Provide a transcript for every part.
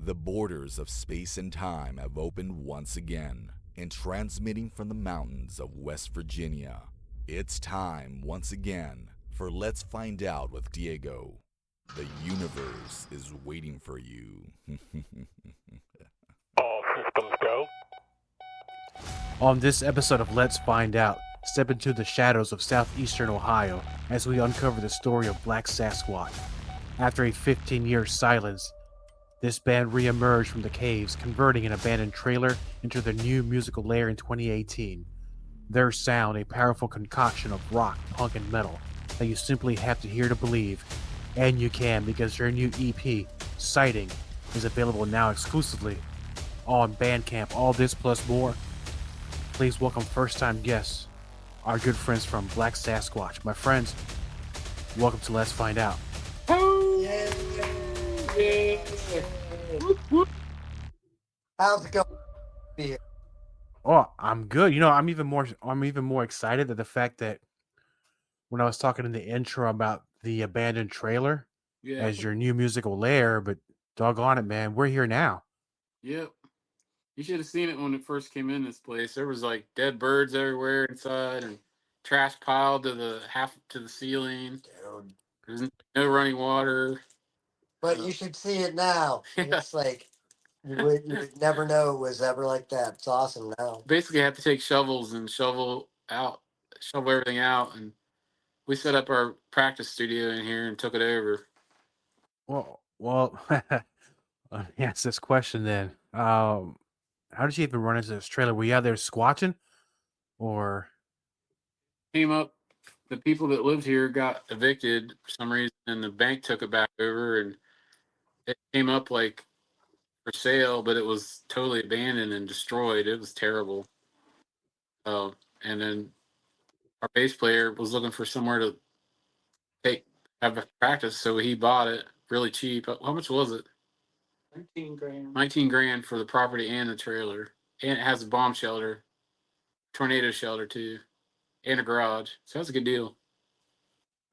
The borders of space and time have opened once again, and transmitting from the mountains of West Virginia, it's time once again for Let's Find Out with Diego. The universe is waiting for you. All systems go. On this episode of Let's Find Out, step into the shadows of southeastern Ohio as we uncover the story of Black Sasquatch. After a 15-year silence, this band re-emerged from the caves, converting an abandoned trailer into their new musical lair in 2018. Their sound, a powerful concoction of rock, punk, and metal that you simply have to hear to believe. And you can, because their new EP, Sighting, is available now exclusively on Bandcamp. All this plus more. Please welcome first-time guests, our good friends from Black Sasquatch. My friends, welcome to Let's Find Out. Yeah. How's it going? Oh, I'm good. You know, I'm even more excited at the fact that when I was talking in the intro about the abandoned trailer as your new musical lair, but doggone it, man, we're here now. Yep. You should have seen it when it first came in this place. There was like dead birds everywhere inside and trash piled to the ceiling. Dude. There's no running water. But you should see it now. Yeah. It's like you would never know it was ever like that. It's awesome now. Basically, I have to take shovels and shovel everything out, and we set up our practice studio in here and took it over. Well, let me ask this question then. How did you even run into this trailer? Were you out there squatching, or Came up, the people that lived here got evicted for some reason, and the bank took it back over, and it came up like for sale, but it was totally abandoned and destroyed. It was terrible. And then our bass player was looking for somewhere to have a practice, so he bought it really cheap. How much was it? 19 grand. 19 grand for the property and the trailer, and it has a bomb shelter, tornado shelter too, and a garage. So that's a good deal.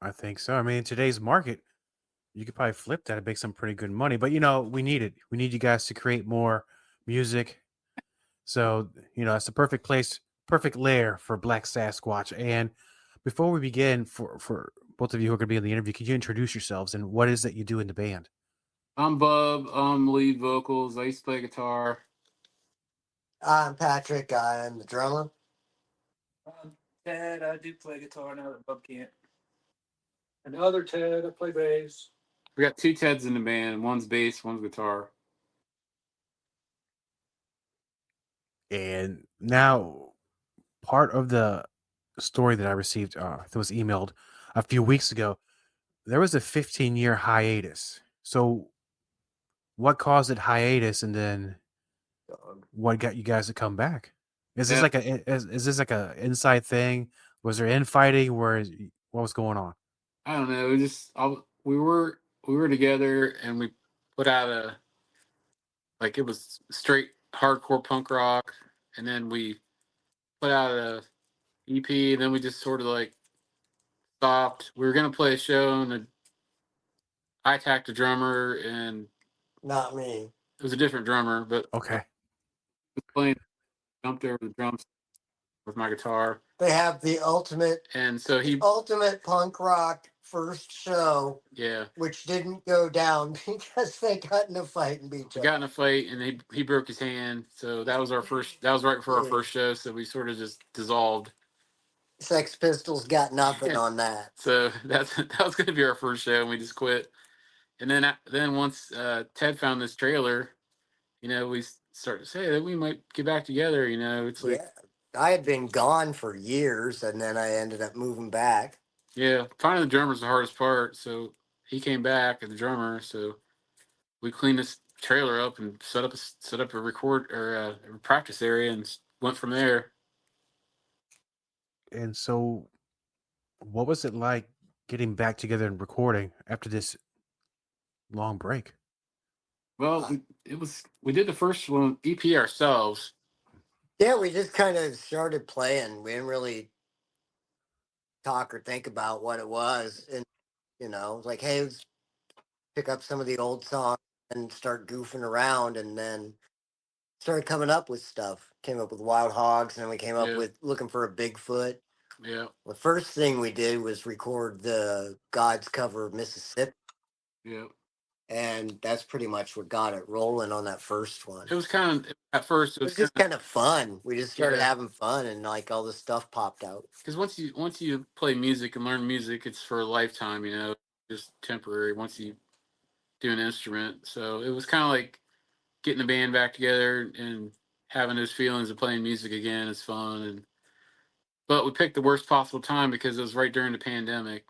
I think so. I mean, in today's market, you could probably flip that and make some pretty good money. But, you know, we need it. We need you guys to create more music. So, you know, it's the perfect place, perfect lair for Black Sasquatch. And before we begin, for both of you who are going to be in the interview, could you introduce yourselves and what is that you do in the band? I'm Bub. I'm lead vocals. I used to play guitar. I'm Patrick. I'm the drummer. Ted, I do play guitar now that Bub can't. And the other Ted, I play bass. We got two Teds in the band. One's bass, one's guitar. And now, part of the story that I received, that was emailed a few weeks ago, there was a 15-year hiatus. So, what caused it hiatus, and then what got you guys to come back? Is this is this like a inside thing? Was there infighting? What was going on? I don't know. We were together, and we put out it was straight hardcore punk rock, and then we put out a EP, and then we just sort of like stopped. We were gonna play a show, and I attacked a drummer, and Not me. it was a different drummer, but Okay. he was playing, jumped over the drums with my guitar, They have the ultimate and so punk rock first show, which didn't go down because they got in a fight and beat each we other. got in a fight, and he broke his hand. So that was that was right before our first show. So we sort of just dissolved. Sex Pistols got nothing on that. So that was going to be our first show, and we just quit. And then once Ted found this trailer, you know, we started to say that we might get back together. You know, it's like I had been gone for years, and then I ended up moving back. Yeah, finding the drummer's the hardest part. So he came back as the drummer. So we cleaned this trailer up and set up a record or a practice area and went from there. And so, what was it like getting back together and recording after this long break? Well, we did the first one EP ourselves. Yeah, we just kind of started playing. We didn't really talk or think about what it was, and you know, like, hey, let's pick up some of the old songs, and start goofing around, and then started coming up with stuff. Came up with wild hogs, and then we came up with looking for a Bigfoot. Yeah. The first thing we did was record the God's cover of Mississippi. Yeah. And that's pretty much what got it rolling on that first one. It was kind of, at first, it was just kind of fun. We just started having fun, and like all this stuff popped out. Because once you play music and learn music, it's for a lifetime, just temporary once you do an instrument. So it was kind of like getting the band back together and having those feelings of playing music again is fun. But we picked the worst possible time because it was right during the pandemic.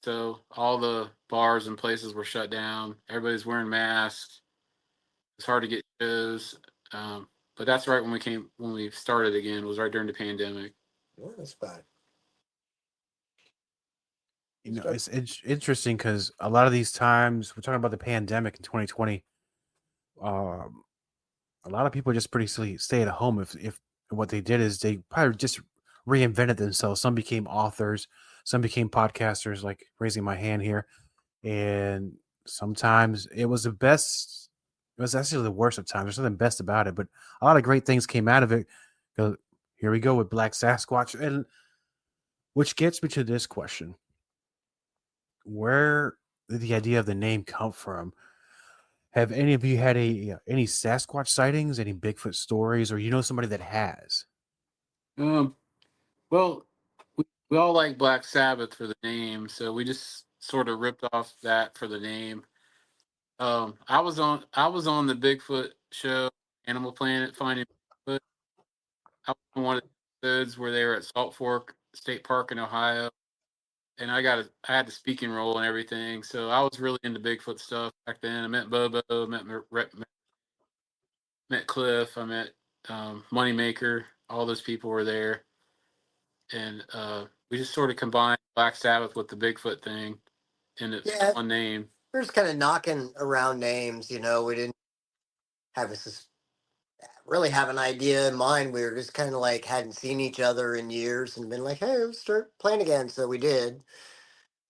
So all the bars and places were shut down. Everybody's wearing masks. It's hard to get shows. But that's right when we started again. It was right during the pandemic. Yeah, that's bad. It's interesting because a lot of these times we're talking about the pandemic in 2020. A lot of people just pretty stay at home. If what they did is they probably just reinvented themselves. Some became authors, some became podcasters, like raising my hand here. And sometimes it was the best. It was actually the worst of times. There's nothing best about it, but a lot of great things came out of it. Here we go with Black Sasquatch, and which gets me to this question: where did the idea of the name come from? Have any of you had any Sasquatch sightings, any Bigfoot stories, or somebody that has? Well, we all like Black Sabbath for the name, so we just sort of ripped off that for the name. I was on the Bigfoot show, Animal Planet, finding Bigfoot. I was on one of the episodes where they were at Salt Fork State Park in Ohio, and I had the speaking role and everything. So I was really into Bigfoot stuff back then. I met Bobo, met Cliff, I met Moneymaker. All those people were there, and we just sort of combined Black Sabbath with the Bigfoot thing, and it's one name. We're just kind of knocking around names, we didn't have really have an idea in mind. We were just kind of like hadn't seen each other in years and been like, hey, let's start playing again. So we did.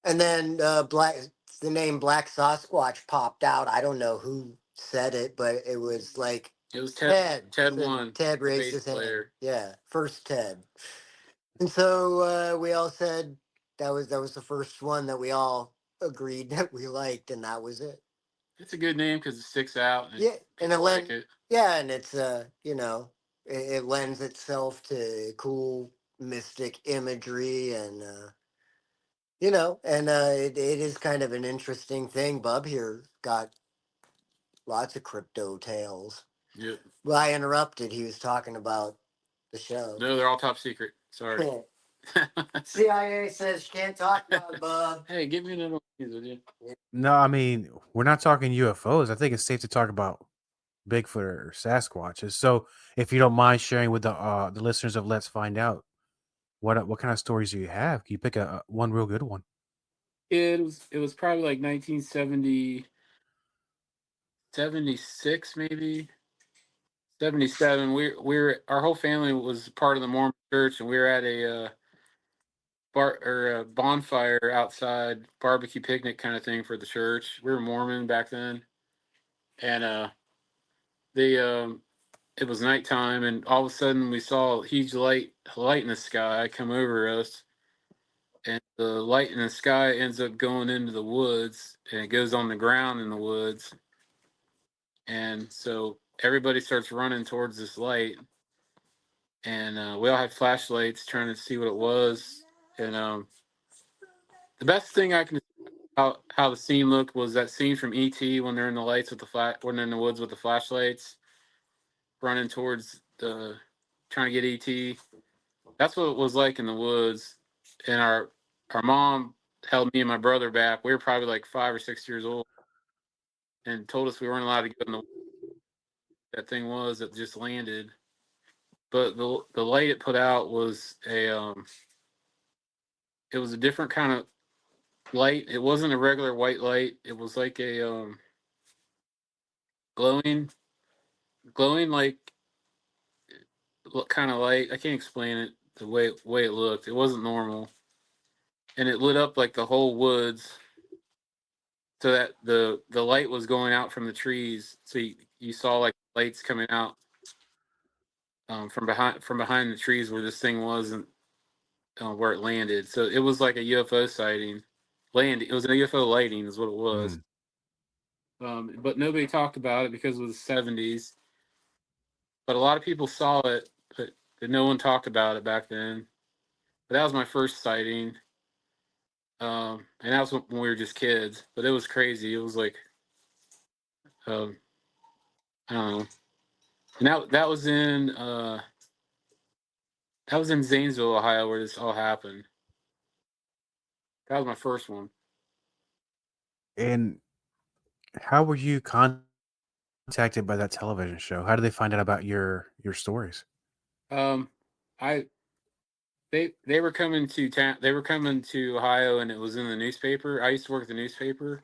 And then the name Black Sasquatch popped out. I don't know who said it, but it was like it was Ted. Ted raised his hand. Yeah, first Ted. And so we all said that was the first one that we all agreed that we liked, and that was it. It's a good name because it sticks out. And and it yeah, and it's it lends itself to cool mystic imagery, and it is kind of an interesting thing. Bub here got lots of crypto tales. Yep. Well, I interrupted. He was talking about the show. No, they're all top secret. Sorry. CIA says you can't talk about it, Bub. Hey, give me another one, would you? No, I mean, we're not talking UFOs. I think it's safe to talk about Bigfoot or Sasquatches. So, if you don't mind sharing with the listeners of Let's Find Out, what kind of stories do you have? Can you pick one real good one? It was probably like 1970, 76 maybe, 77. Our whole family was part of the Mormon church, and we were at a bonfire outside, barbecue picnic kind of thing for the church. We were Mormon back then, and it was nighttime, and all of a sudden we saw a huge light in the sky come over us, and the light in the sky ends up going into the woods, and it goes on the ground in the woods, and so everybody starts running towards this light, and we all had flashlights trying to see what it was, and the best thing I can how the scene looked was that scene from E.T. when they're in the lights with when they're in the woods with the flashlights, running towards trying to get E.T. That's what it was like in the woods. And our mom held me and my brother back. We were probably like 5 or 6 years old, and told us we weren't allowed to go in the that thing was that just landed. But the light it put out was it was a different kind of light. It wasn't a regular white light. It was like a glowing like kind of light. I can't explain it the way it looked. It wasn't normal, and it lit up like the whole woods. so that the light was going out from the trees. So you saw like lights coming out from behind the trees where this thing was, and where it landed. So it was like a UFO sighting. It was a UFO lighting, is what it was. But nobody talked about it because it was the 70s. But a lot of people saw it, but no one talked about it back then. But that was my first sighting. And that was when we were just kids. But it was crazy. It was like, um, I don't know. And that was in Zanesville, Ohio, where this all happened. That was my first one. And how were you contacted by that television show? How did they find out about your stories? I they were coming to town. They were coming to Ohio, and it was in the newspaper. I used to work at the newspaper,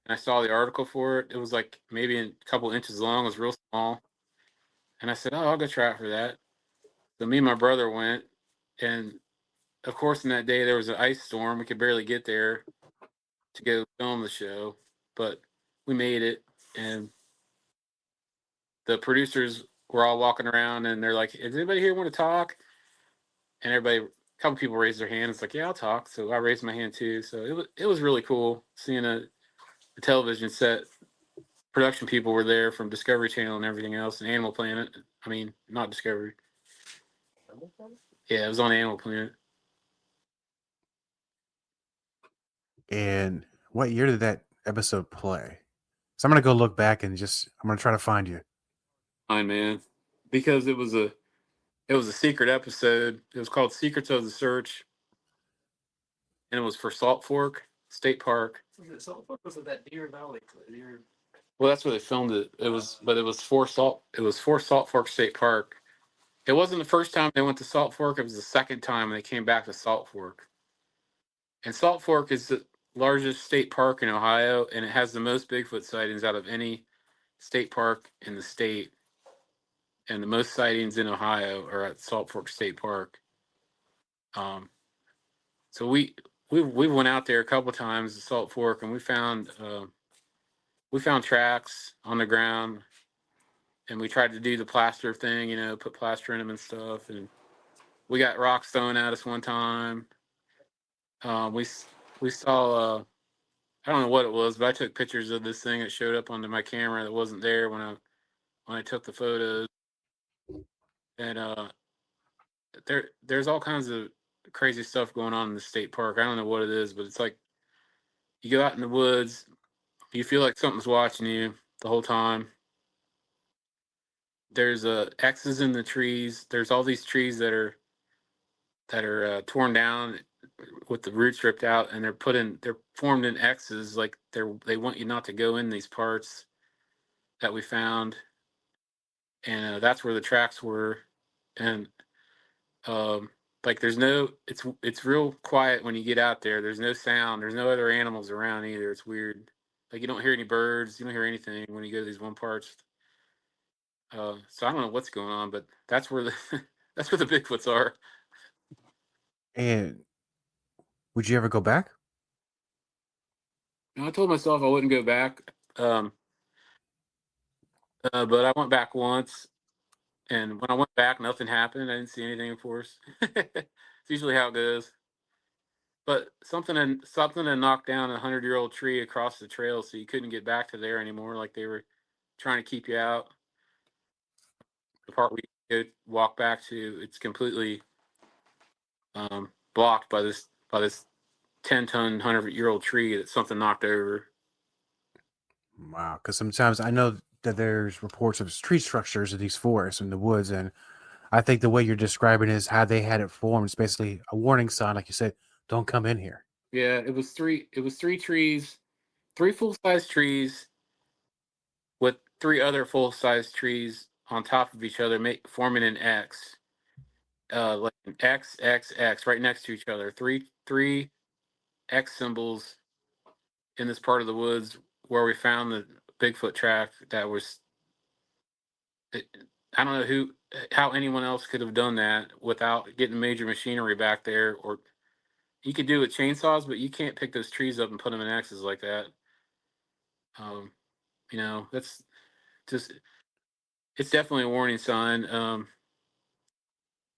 and I saw the article for it. It was like maybe a couple inches long. It was real small, and I said, "Oh, I'll go try it for that." So me and my brother went, and of course, in that day there was an ice storm. We could barely get there to go film the show, but we made it, and the producers were all walking around, and they're like, "Does anybody here want to talk?" And a couple people raised their hands, like, "Yeah, I'll talk." So I raised my hand too. So it was really cool seeing a television set. Production people were there from Discovery Channel and everything else, and Animal Planet. I mean, not Discovery. Yeah, it was on Animal Planet. And what year did that episode play? So I'm gonna go look back and I'm gonna try to find you. Fine, man, because it was a secret episode. It was called Secrets of the Search, and it was for Salt Fork State Park. Was it Salt Fork? Was it that Deer Valley? Deer. Well, that's where they filmed it. But it was for Salt Fork State Park. It wasn't the first time they went to Salt Fork. It was the second time they came back to Salt Fork. And Salt Fork is the largest state park in Ohio, and it has the most Bigfoot sightings out of any state park in the state. And the most sightings in Ohio are at Salt Fork State Park. So we went out there a couple times to Salt Fork, and we found tracks on the ground, and we tried to do the plaster thing, put plaster in them and stuff, and we got rocks thrown at us one time. We saw I don't know what it was, but I took pictures of this thing that showed up onto my camera that wasn't there when I took the photos, and there's all kinds of crazy stuff going on in the state park. I don't know what it is, but it's like you go out in the woods, you feel like something's watching you the whole time. There's X's in the trees. There's all these trees that are torn down with the roots ripped out, and they're formed in X's, like they want you not to go in these parts that we found, and that's where the tracks were, and like it's real quiet when you get out there. There's no sound. There's no other animals around either. It's weird. Like you don't hear any birds. You don't hear anything when you go to these one parts. So I don't know what's going on, but that's where the that's where the Bigfoots are. And would you ever go back? I told myself I wouldn't go back, but I went back once, and when I went back, nothing happened. I didn't see anything, of course. It's usually how it goes. But something had knocked down 100-year-old tree across the trail, so you couldn't get back to there anymore. Like they were trying to keep you out. The part we go walk back to, it's completely blocked by this 10-ton 100-year-old tree that something knocked over. Wow, because sometimes I know that there's reports of tree structures in these forests in the woods, and I think the way you're describing is how they had it formed. It's basically a warning sign, like you said, don't come in here. Yeah, it was three trees, 3 full-size trees with 3 other full-size trees on top of each other, forming an X. Like an X, X, X, right next to each other. Three X symbols in this part of the woods where we found the Bigfoot track. I don't know how anyone else could have done that without getting major machinery back there. Or you could do it with chainsaws, but you can't pick those trees up and put them in X's like that. You know, that's just, it's definitely a warning sign.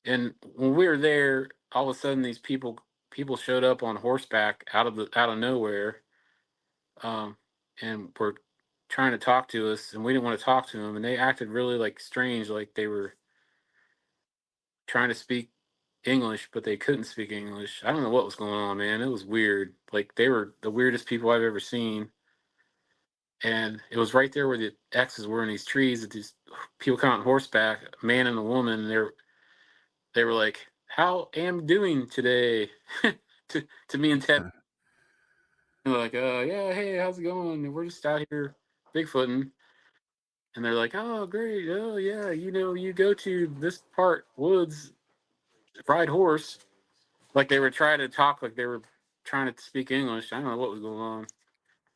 And when we were there, all of a sudden these people showed up on horseback out of nowhere, um, and were trying to talk to us, and we didn't want to talk to them, and they acted really like strange, like they were trying to speak English, but they couldn't speak English. I don't know what was going on, man. It was weird. Like they were the weirdest people I've ever seen. And it was right there where the X's were in these trees that these people come on horseback, a man and a woman, and they were like, "How am doing today?" to me and Ted. They're like, yeah, hey, how's it going? And we're just out here Bigfooting. And they're like, oh, great. Oh, yeah, you know, you go to this part, woods, ride horse. Like they were trying to talk like they were trying to speak English. I don't know what was going on.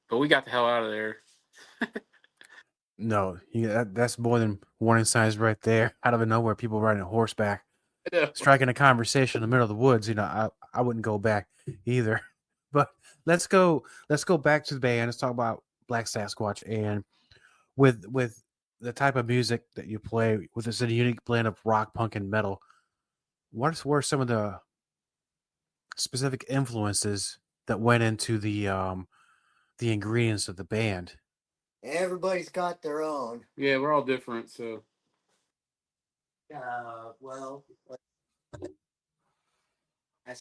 But we got the hell out of there. No, that's more than warning signs right there. Out of nowhere, people riding a horseback, striking a conversation in the middle of the woods. You know, I wouldn't go back either. But let's go back to the band. Let's talk about Black Sasquatch, and with the type of music that you play, with this unique blend of rock, punk, and metal. What were some of the specific influences that went into the ingredients of the band? Everybody's got their own. Yeah, we're all different, so. Well,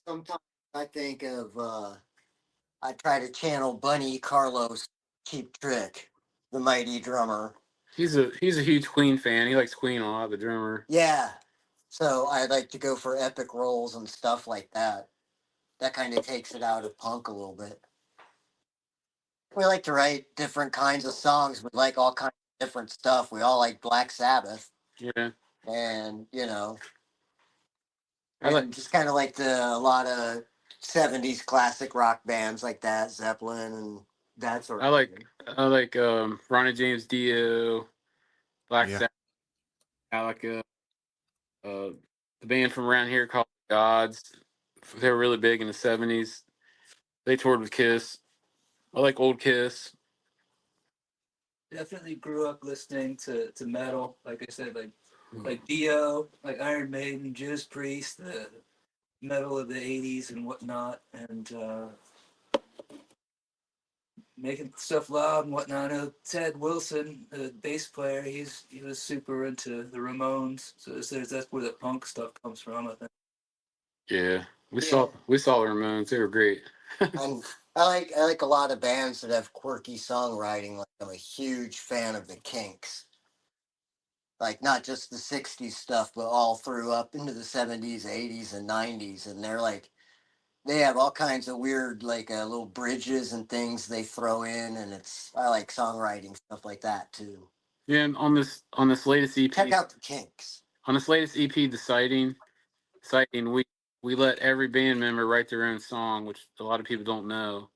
sometimes I think of, I try to channel Bunny Carlos, Cheap Trick, the mighty drummer. He's a huge Queen fan. He likes Queen a lot, the drummer. Yeah. So I like to go for epic roles and stuff like that. That kind of takes it out of punk a little bit. We like to write different kinds of songs. We like all kinds of different stuff. We all like Black Sabbath. Yeah. And, you know, I like just kind of like a lot of 70s classic rock bands like that, Zeppelin and that sort of thing. I like Ronnie James Dio, Black Yeah. Sabbath, Metallica, the band from around here called Gods. They were really big in the 70s. They toured with Kiss. I like old Kiss. Definitely grew up listening to metal. Like I said, like Dio, like Iron Maiden, Judas Priest, the metal of the '80s and whatnot, and making stuff loud and whatnot. I know Ted Wilson, the bass player, he was super into the Ramones. So that's where the punk stuff comes from, I think. Yeah, we saw the Ramones. They were great. And I like a lot of bands that have quirky songwriting. Like I'm a huge fan of the Kinks. Like not just the 60s stuff, but all through up into the 70s, 80s, and 90s. And they have all kinds of weird like little bridges and things they throw in, and I like songwriting stuff like that too. Yeah, and on this latest EP, Check out the Kinks. on this latest EP, the sighting, we let every band member write their own song, which a lot of people don't know.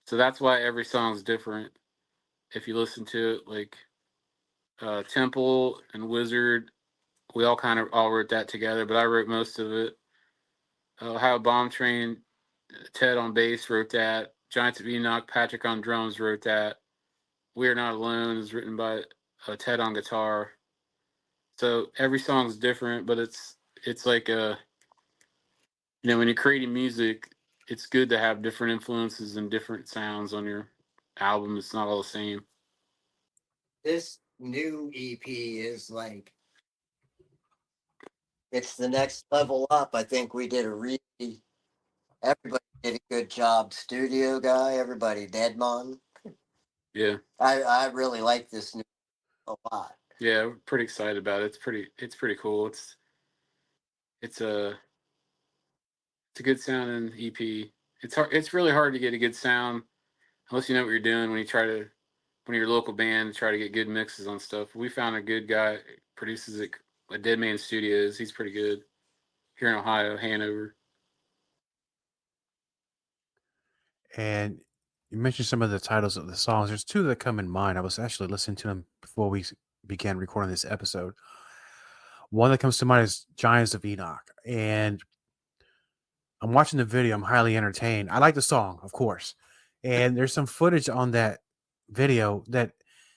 So that's why every song's different. If you listen to it, like Temple and Wizard, we all wrote that together, but I wrote most of it. Ohio Bomb Train, Ted on bass wrote that. Giants of Enoch, Patrick on drums wrote that. We Are Not Alone is written by Ted on guitar. So every song's different, but it's like when you're creating music, it's good to have different influences and different sounds on your album. It's not all the same. This new EP is like it's the next level up. I think we did everybody did a good job. Studio guy, everybody, Deadmon. Yeah. I really like this new a lot. Yeah, we're pretty excited about it. It's pretty cool. It's a good sounding EP. It's really hard to get a good sound unless you know what you're doing when you're a local band, try to get good mixes on stuff. We found a good guy produces it at Dead Man Studios. He's pretty good here in Ohio, Hanover. And you mentioned some of the titles of the songs. There's two that come in mind. I was actually listening to them before we began recording this episode. One that comes to mind is Giants of Enoch. And I'm watching the video. I'm highly entertained. I like the song, of course. And there's some footage on that video that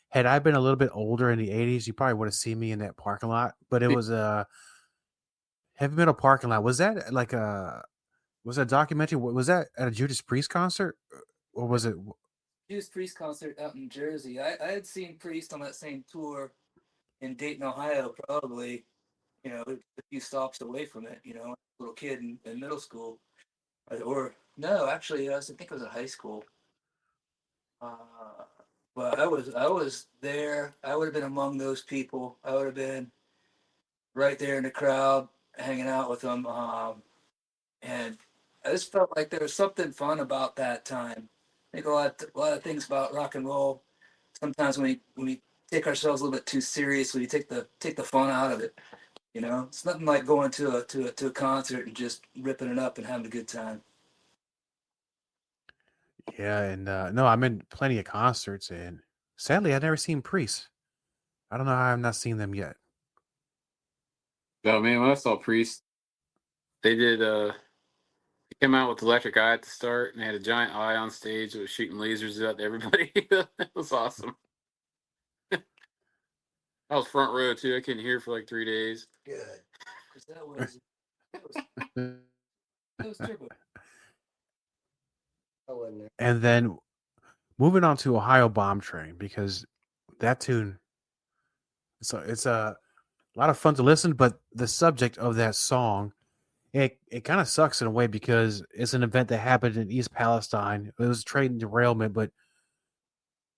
had I been a little bit older in the 80s, you probably would have seen me in that parking lot. But it was a heavy metal parking lot. Was that like was that a documentary? Was that at a Judas Priest concert? Or was it? Judas Priest concert out in Jersey. I had seen Priest on that same tour in Dayton, Ohio, probably, a few stops away from it, a little kid in middle school. Or, no, actually, I think it was in high school. But I was there. I would have been among those people. I would have been right there in the crowd, hanging out with them. And I just felt like there was something fun about that time. I think a lot of things about rock and roll. Sometimes when we take ourselves a little bit too seriously, we take the fun out of it. It's nothing like going to a concert and just ripping it up and having a good time. Yeah, and no, I'm in plenty of concerts, and sadly, I've never seen Priest. I don't know how I've not seen them yet. Oh man, when I saw Priest, they came out with Electric Eye at the start, and they had a giant eye on stage that was shooting lasers out to everybody. It was awesome. I was front row too. I couldn't hear for like 3 days. Good, because that was turbo. I wasn't there. And then moving on to Ohio Bomb Train, because that tune, it's a lot of fun to listen, but the subject of that song, it kind of sucks in a way because it's an event that happened in East Palestine. It was a train derailment, but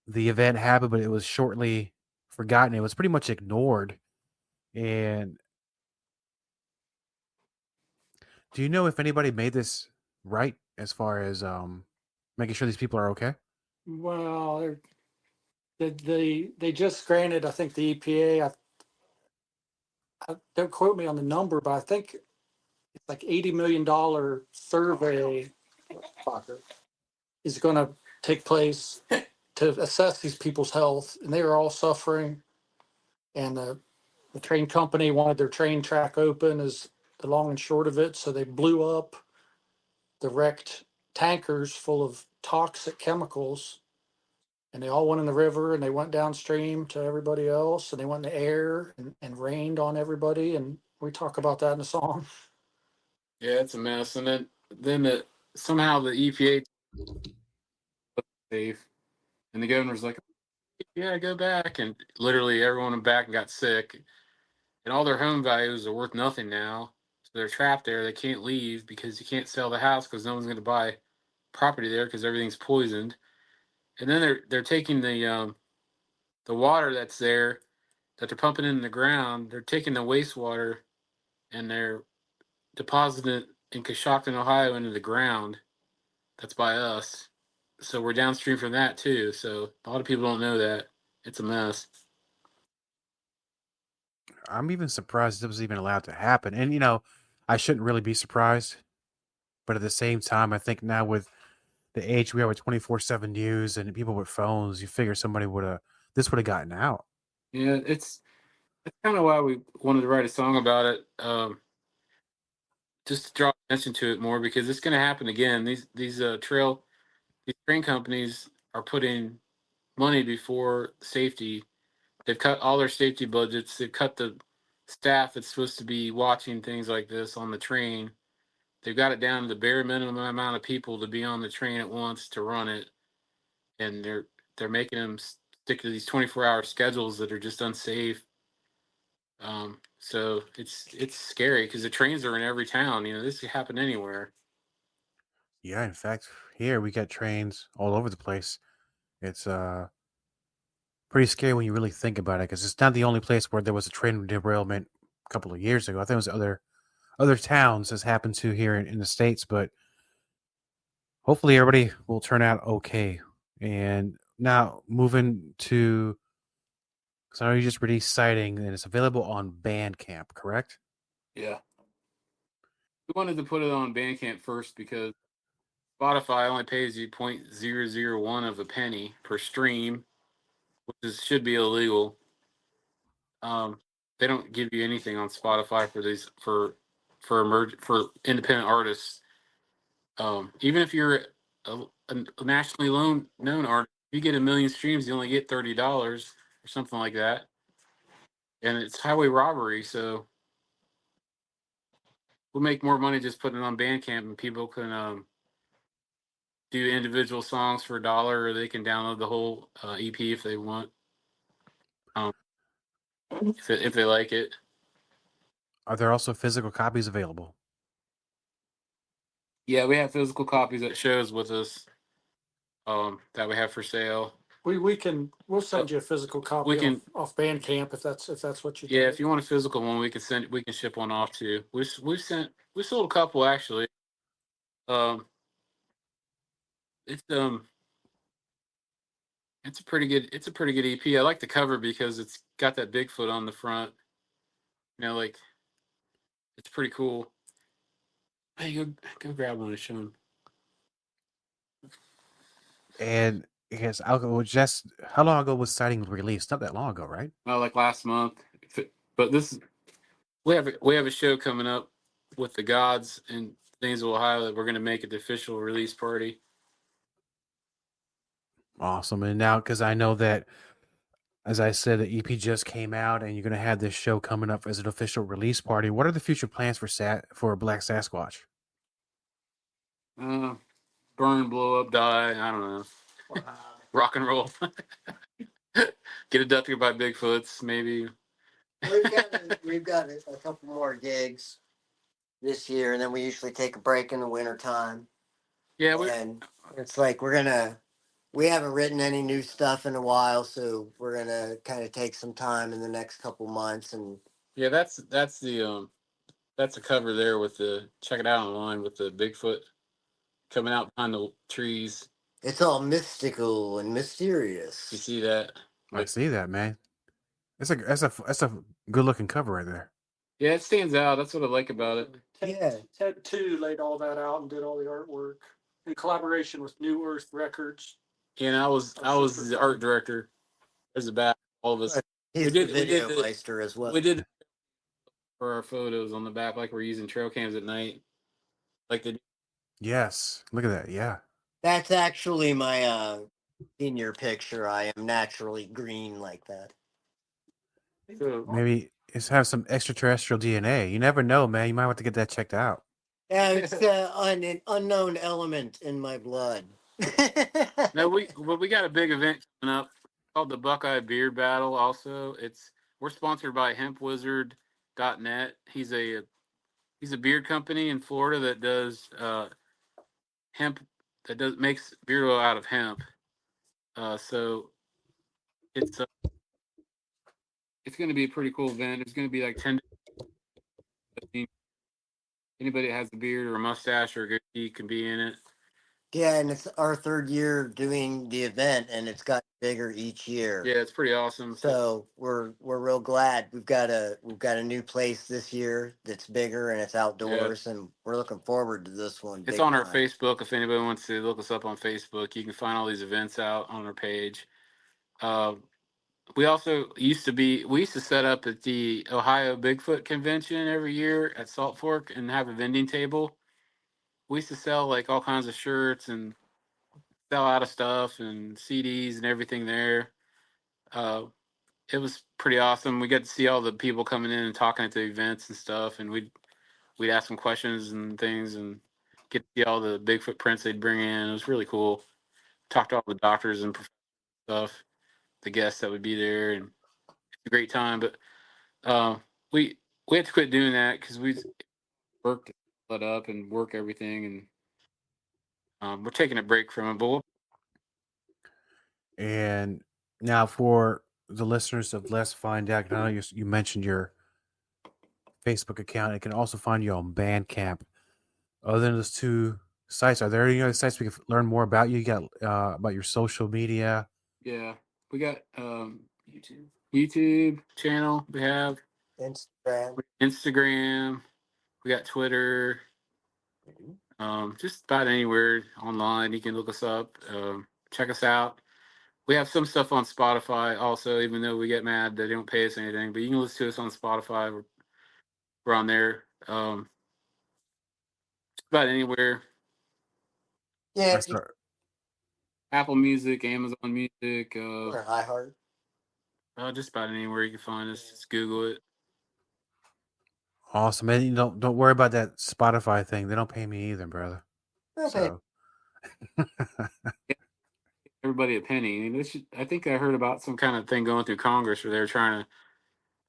the event happened, but it was shortly forgotten. It was pretty much ignored. And do you know if anybody made this right as far as making sure these people are okay? Well, they just granted, I think the EPA. Don't quote me on the number, but I think it's like $80 million survey is going to take place to assess these people's health, and they are all suffering. And the train company wanted their train track open, is the long and short of it. So they blew up the wrecked tankers full of toxic chemicals, and they all went in the river, and they went downstream to everybody else, and they went in the air and rained on everybody. And we talk about that in the song. Yeah, it's a mess. And then somehow the EPA safe, and the governor's like, "Yeah, go back," and literally everyone went back and got sick, and all their home values are worth nothing now. So they're trapped there. They can't leave because you can't sell the house because no one's going to buy property there because everything's poisoned. And then they're taking the water that's there that they're pumping in the ground. They're taking the wastewater and they're depositing it in Coshocton, Ohio, into the ground. That's by us. So we're downstream from that too. So a lot of people don't know that. It's a mess. I'm even surprised it was even allowed to happen. And I shouldn't really be surprised, but at the same time, I think now with the age we are with 24/7 news and people with phones, you figure somebody would have gotten out. Yeah, that's kind of why we wanted to write a song about it, just to draw attention to it more because it's going to happen again. These train companies are putting money before safety. They've cut all their safety budgets. They've cut the staff that's supposed to be watching things like this on the train. They've got it down to the bare minimum amount of people to be on the train at once to run it, and they're making them stick to these 24-hour schedules that are just unsafe. So it's scary because the trains are in every town. This could happen anywhere. Yeah, in fact, here we got trains all over the place. It's pretty scary when you really think about it because it's not the only place where there was a train derailment a couple of years ago. I think it was other towns has happened to here in the States, but hopefully everybody will turn out okay. And now moving to, because I know you just released Sighting and it's available on Bandcamp, correct? Yeah. We wanted to put it on Bandcamp first because Spotify only pays you 0.001 of a penny per stream, which should be illegal. They don't give you anything on Spotify for these for independent artists. Even if you're a nationally known artist, you get 1 million streams, you only get $30 or something like that, and it's highway robbery. So we'll make more money just putting it on Bandcamp, and people can do individual songs for $1, or they can download the whole EP if they want, if they like it. Are there also physical copies available? Yeah, we have physical copies at shows with us that we have for sale. We'll send you a physical copy We can- off Bandcamp if that's what you Yeah, think. if you want a physical one, we can ship one off too. We sold a couple actually. It's it's a pretty good EP. I like the cover because it's got that Bigfoot on the front. You know, like it's pretty cool. Hey, go grab one and show them. And yes, alcohol. Just how long ago was Sighting released? Not that long ago, right? Well, like last month. But we have a show coming up with the Gods in Zanesville, Ohio, that we're going to make it the official release party. Awesome. And now, because I know that, as I said, the EP just came out, and you're going to have this show coming up as an official release party. What are the future plans for Black Sasquatch? Burn, blow up, die. I don't know. Rock and roll. Get abducted by Bigfoots, maybe. We've got a couple more gigs this year, and then we usually take a break in the winter time. Yeah, and it's like we haven't written any new stuff in a while, so we're gonna kind of take some time in the next couple months. And yeah, that's the cover there with the, check it out online, with the Bigfoot coming out behind the trees. it's all mystical and mysterious. You see that? I see that, man. That's a good looking cover right there. Yeah, it stands out. That's what I like about it. Ted 2 laid all that out and did all the artwork in collaboration with New Earth Records. And I was the art director. There's the back, all of us. He's the video meister as well. We did for our photos on the back, like we're using trail cams at night. Like the Yes, look at that. Yeah, That's actually my senior picture. I am naturally green like that. maybe it's have some extraterrestrial DNA. You never know, man. You might have to get that checked out. Yeah, it's an unknown element in my blood. No, we got a big event coming up called the Buckeye Beard Battle. Also, we're sponsored by HempWizard.net. He's a beard company in Florida that does hemp, makes beard oil out of hemp. So it's going to be a pretty cool event. It's going to be like 10. Anybody that has a beard or a mustache or a goatee can be in it. Yeah, and it's our third year doing the event, and it's got bigger each year. Yeah, it's pretty awesome. So we're real glad we've got a new place this year that's bigger and it's outdoors, and we're looking forward to this one. It's on our Facebook. If anybody wants to look us up on Facebook, you can find all these events out on our page. We also used to set up at the Ohio Bigfoot Convention every year at Salt Fork and have a vending table. We used to sell like all kinds of shirts and sell out of stuff and CDs and everything there. It was pretty awesome. We got to see all the people coming in and talking at the events and stuff, and we'd ask them questions and things and get to see all the Bigfoot prints they'd bring in. It was really cool. Talk to all the doctors and stuff, the guests that would be there, and it's a great time. But we had to quit doing that because we worked it up and work everything, and we're taking a break from it. But And now for the listeners of Let's Find Out, I know you mentioned your Facebook account. It can also find you on Bandcamp. Other than those two sites, are there any other sites we can learn more about you? You got about your social media? yeah, we got YouTube channel. We have Instagram. We got Twitter. Just about anywhere online you can look us up. Check us out. We have some stuff on Spotify also, even though we get mad they don't pay us anything. But you can listen to us on Spotify. We're on there. Just about anywhere. Yeah. Apple Music, Amazon Music, Or iHeart. just about anywhere you can find us. Just Google it. Awesome, man. You don't worry about that Spotify thing. They don't pay me either, brother. Okay. So Everybody a penny. I mean, I think I heard about some kind of thing going through Congress where they're trying to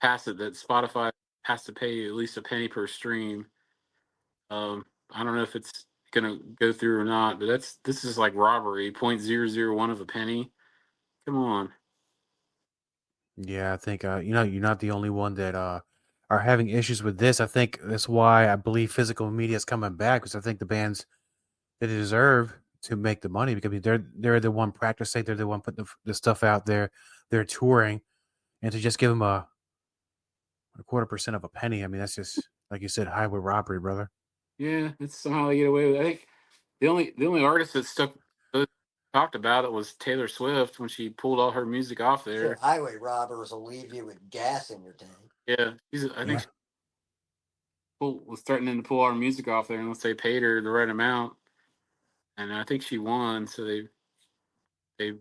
pass it that Spotify has to pay you at least a penny per stream. I don't know if it's gonna go through or not, but this is like robbery. 0.001 of a penny. Come on. yeah, I think you're not the only one that are having issues with this. I think that's why I believe physical media is coming back, because I think the bands that deserve to make the money, because they're the one practicing, they're the one putting the stuff out there, they're touring, and to just give them a 0.25% of a penny, I mean, that's just, like you said, highway robbery, brother. Yeah, it's somehow they get away with it. I think the only artist that talked about it was Taylor Swift when she pulled all her music off there. Sure, highway robbers will leave you with gas in your tank. Yeah, I think she was threatening to pull our music off there unless they paid her the right amount, and I think she won. So they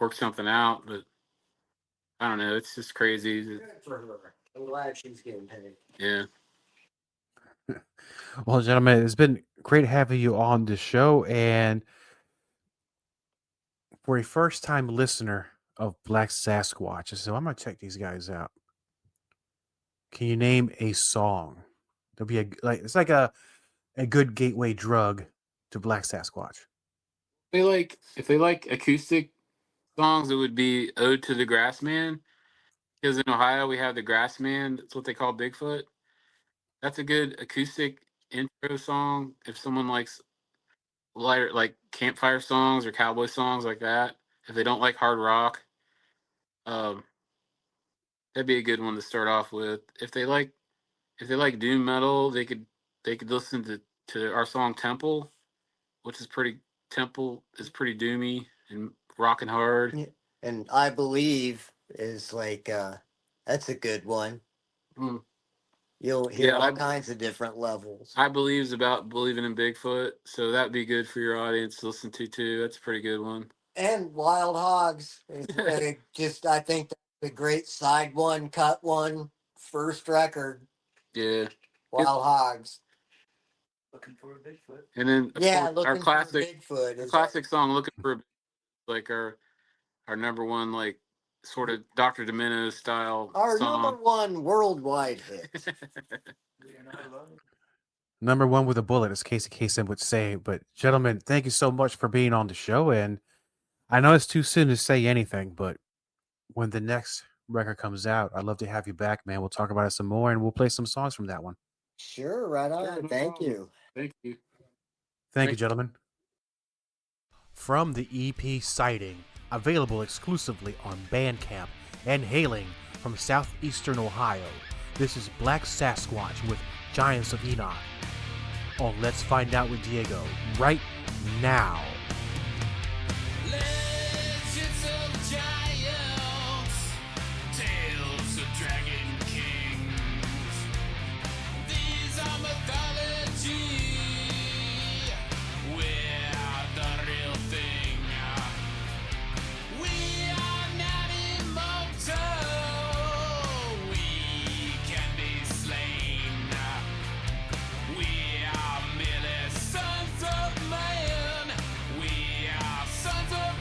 worked something out, but I don't know. It's just crazy. Good for her. I'm glad she's getting paid. Yeah. Well, gentlemen, it's been great having you on the show, and for a first-time listener of Black Sasquatch, so I'm gonna check these guys out. Can you name a song? There'll be it's like a good gateway drug to Black Sasquatch. If they like acoustic songs, it would be "Ode to the Grassman," because in Ohio we have the Grassman. That's what they call Bigfoot. That's a good acoustic intro song. If someone likes lighter, like campfire songs or cowboy songs like that, if they don't like hard rock, that'd be a good one to start off with. If they like doom metal, they could listen to our song Temple, which is pretty doomy and rocking hard. Yeah. And I believe is like that's a good one. Mm. You'll hear all kinds of different levels. I believe is about believing in Bigfoot, so that'd be good for your audience to listen to too. That's a pretty good one. And Wild Hogs. I think that's a great side one, cut one, first record. Yeah. Wild Hogs. Looking for a Bigfoot. And then our classic classic song "Looking for a Bigfoot," like our number one, like sort of Dr. Domino style our song. number one worldwide hit. Number one with a bullet, as Casey Kasem would say. But gentlemen, thank you so much for being on the show. And I know it's too soon to say anything, but when the next record comes out, I'd love to have you back, man. We'll talk about it some more, and we'll play some songs from that one. Sure, right on. Sure, no Thank problem. you. Thank you. Thank you, gentlemen. From the EP Sighting, available exclusively on Bandcamp and hailing from southeastern Ohio, this is Black Sasquatch with Giants of Enoch on Let's Find Out with Diego right now. Legends of giants, tales of dragon kings. These are mythology. We're the real thing. We are not immortal. We can be slain. We are merely sons of man. We are sons of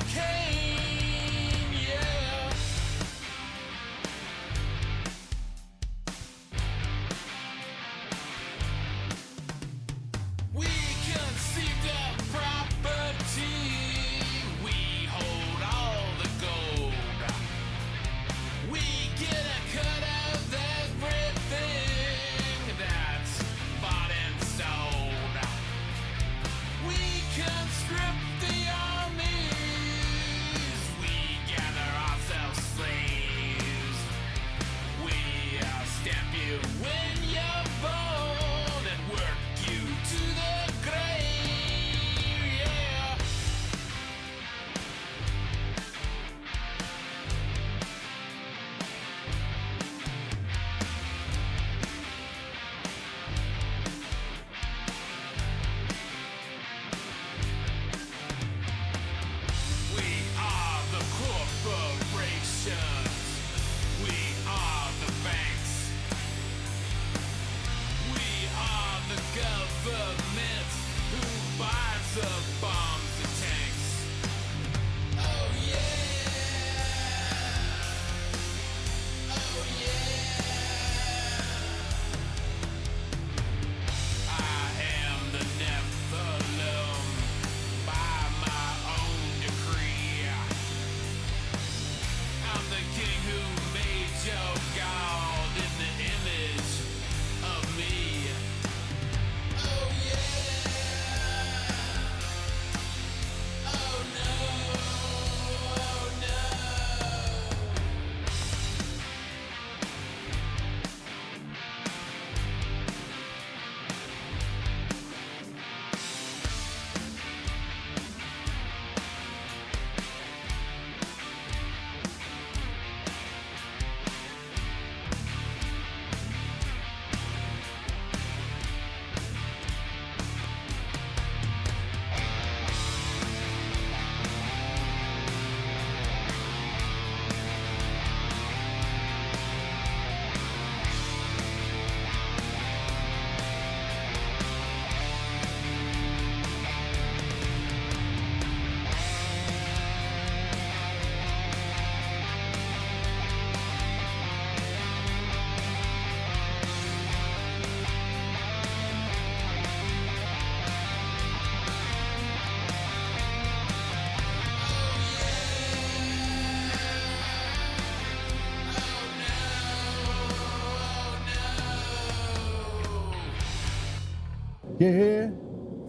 You hear?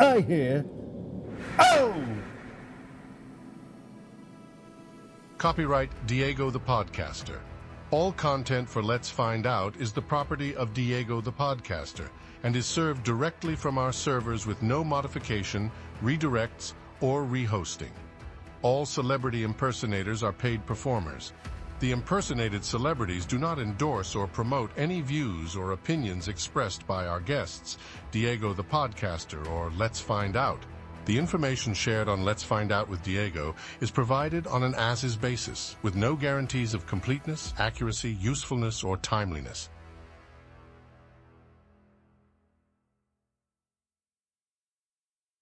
I hear. Oh! Copyright Diego the Podcaster. All content for Let's Find Out is the property of Diego the Podcaster and is served directly from our servers with no modification, redirects, or rehosting. All celebrity impersonators are paid performers. The impersonated celebrities do not endorse or promote any views or opinions expressed by our guests, Diego the Podcaster, or Let's Find Out. The information shared on Let's Find Out with Diego is provided on an as-is basis, with no guarantees of completeness, accuracy, usefulness, or timeliness.